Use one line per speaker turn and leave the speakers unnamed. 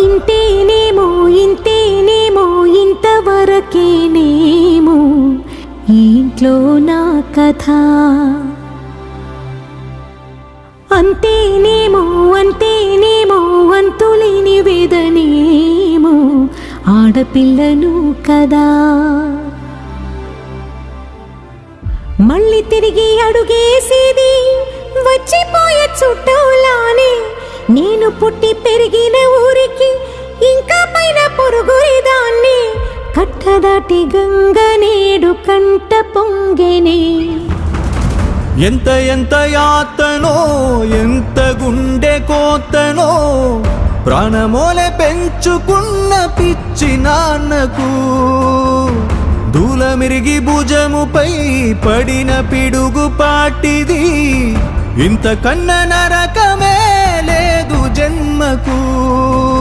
ఇంతేనేమో ఇంతేనేమో ఇంతవరకేనేమో ఈ ఇంట్లో నా కథ. అంతేనేమో అంతేనేమో అంతులేని వేదనేమో ఆడపిల్లను కదా. మళ్ళీ తిరిగి అడుగేసేది వచ్చిపోయే చుట్టూలానే. నేను పుట్టి పెరిగిన ఊరికి ఇంకా పైన పొరుగురిదాన్ని. కట్టదాటి గంగ నేడు కంట పొంగెనే.
ఎంత ఎంత యాతనో ఎంత గుండె కోతనో ప్రాణమోలే పెంచుకున్న పిచ్చి నాన్నకు. దూలమిరిగి భుజముపై పడిన పిడుగు పాటిది. ఇంత కన్న నరకమే లేదు జన్మకు.